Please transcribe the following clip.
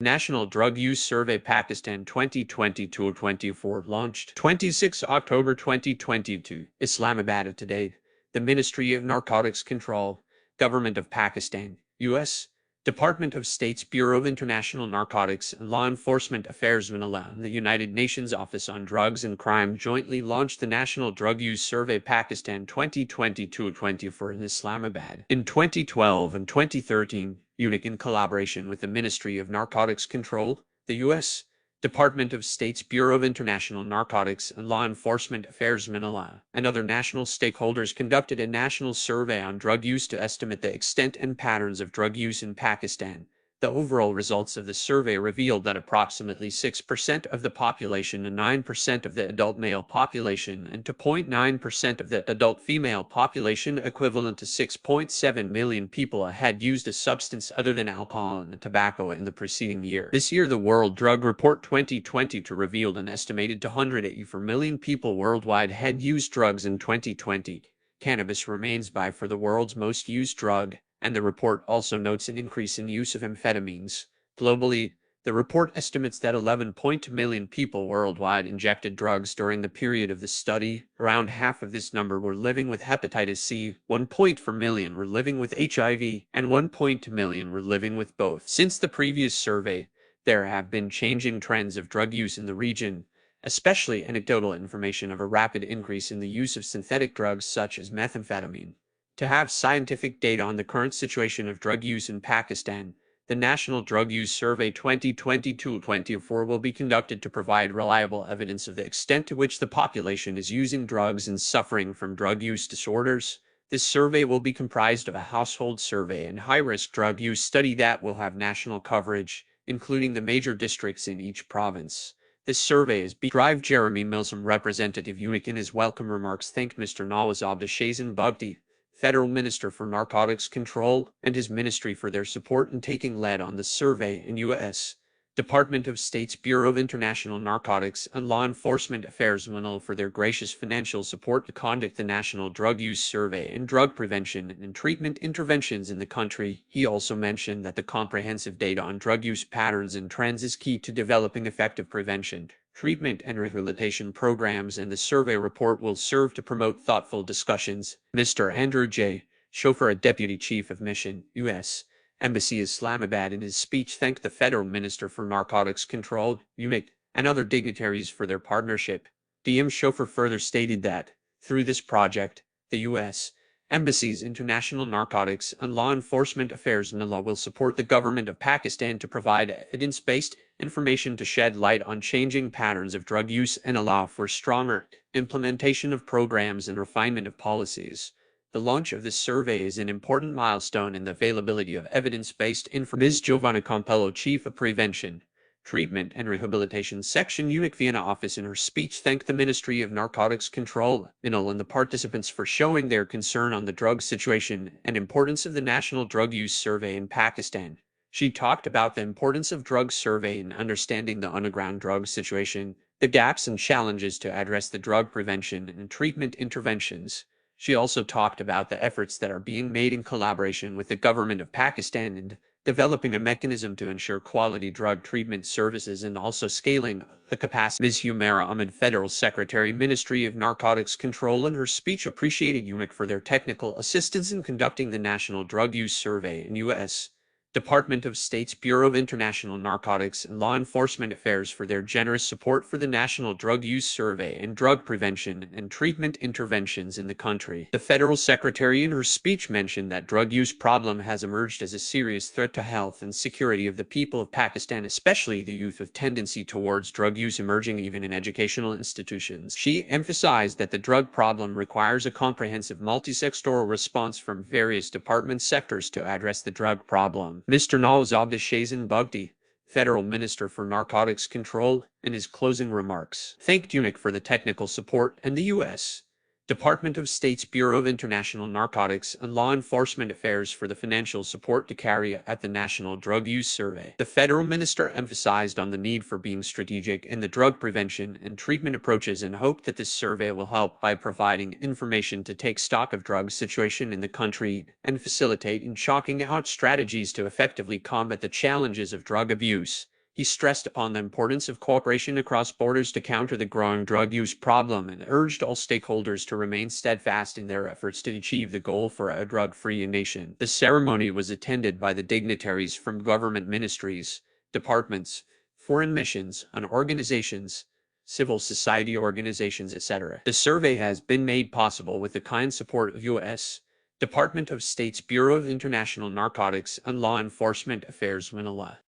National Drug Use Survey Pakistan 2022-24 launched 26 October 2022, Islamabad today. The Ministry of Narcotics Control, Government of Pakistan, U.S. Department of State's Bureau of International Narcotics and Law Enforcement Affairs Manila and the United Nations Office on Drugs and Crime jointly launched the National Drug Use Survey Pakistan 2022-24 in Islamabad. In 2012 and 2013, UNIC in collaboration with the Ministry of Narcotics Control, the U.S. Department of State's Bureau of International Narcotics and Law Enforcement Affairs Manila, and other national stakeholders conducted a national survey on drug use to estimate the extent and patterns of drug use in Pakistan. The overall results of the survey revealed that approximately 6% of the population and 9% of the adult male population and 2.9% of the adult female population, equivalent to 6.7 million people, had used a substance other than alcohol and tobacco in the preceding year. This year, the World Drug Report 2022 revealed an estimated 284 million people worldwide had used drugs in 2020. Cannabis remains by far the world's most used drug, and the report also notes an increase in use of amphetamines. Globally, the report estimates that 11.2 million people worldwide injected drugs during the period of the study. Around half of this number were living with hepatitis C, 1.4 million were living with HIV, and 1.2 million were living with both. Since the previous survey, there have been changing trends of drug use in the region, especially anecdotal information of a rapid increase in the use of synthetic drugs such as methamphetamine. To have scientific data on the current situation of drug use in Pakistan, the National Drug Use Survey 2022-24 will be conducted to provide reliable evidence of the extent to which the population is using drugs and suffering from drug use disorders. This survey will be comprised of a household survey and high-risk drug use study that will have national coverage, including the major districts in each province. This survey is Drive. Jeremy Milsom, representative UNIC, in his welcome remarks thanked Mr. Nawaz Abda Shazin Bugti, Federal Minister for Narcotics Control, and his ministry for their support in taking lead on the survey, in U.S. Department of State's Bureau of International Narcotics and Law Enforcement Affairs Manila for their gracious financial support to conduct the National Drug Use Survey and drug prevention and treatment interventions in the country. He also mentioned that the comprehensive data on drug use patterns and trends is key to developing effective prevention, treatment, and rehabilitation programs, and the survey report will serve to promote thoughtful discussions. Mr. Andrew J. Chauffeur, a Deputy Chief of Mission, U.S. Embassy Islamabad, in his speech thanked the Federal Minister for Narcotics Control, UNIC, and other dignitaries for their partnership. DM Chauffeur further stated that, through this project, the U.S. Embassy's International Narcotics and Law Enforcement Affairs Manila will support the government of Pakistan to provide evidence-based information to shed light on changing patterns of drug use and allow for stronger implementation of programs and refinement of policies. The launch of this survey is an important milestone in the availability of evidence-based information. Ms. Giovanna Campello, Chief of Prevention, Treatment and Rehabilitation Section, UNIC Vienna Office, in her speech thanked the Ministry of Narcotics Control, MNL, and the participants for showing their concern on the drug situation and importance of the National Drug Use Survey in Pakistan. She talked about the importance of drug survey in understanding the underground drug situation, the gaps and challenges to address the drug prevention and treatment interventions. She also talked about the efforts that are being made in collaboration with the government of Pakistan in developing a mechanism to ensure quality drug treatment services and also scaling the capacity. Ms. Humaira Ahmed, Federal Secretary, Ministry of Narcotics Control, in her speech appreciated UNIC for their technical assistance in conducting the National Drug Use Survey in U.S. Department of State's Bureau of International Narcotics and Law Enforcement Affairs for their generous support for the National Drug Use Survey and drug prevention and treatment interventions in the country. The Federal Secretary in her speech mentioned that drug use problem has emerged as a serious threat to health and security of the people of Pakistan, especially the youth, with tendency towards drug use emerging even in educational institutions. She emphasized that the drug problem requires a comprehensive multi-sectoral response from various department sectors to address the drug problem. Mr. Nawaz Abda Shazin Bugti, Federal Minister for Narcotics Control, in his closing remarks, thanked UNIC for the technical support and the U.S. Department of State's Bureau of International Narcotics and Law Enforcement Affairs for the financial support to carry out the National Drug Use Survey. The federal minister emphasized on the need for being strategic in the drug prevention and treatment approaches and hoped that this survey will help by providing information to take stock of drug situation in the country and facilitate in chalking out strategies to effectively combat the challenges of drug abuse. He stressed upon the importance of cooperation across borders to counter the growing drug use problem and urged all stakeholders to remain steadfast in their efforts to achieve the goal for a drug-free nation. The ceremony was attended by the dignitaries from government ministries, departments, foreign missions, and organizations, civil society organizations, etc. The survey has been made possible with the kind support of U.S. Department of State's Bureau of International Narcotics and Law Enforcement Affairs, Manila.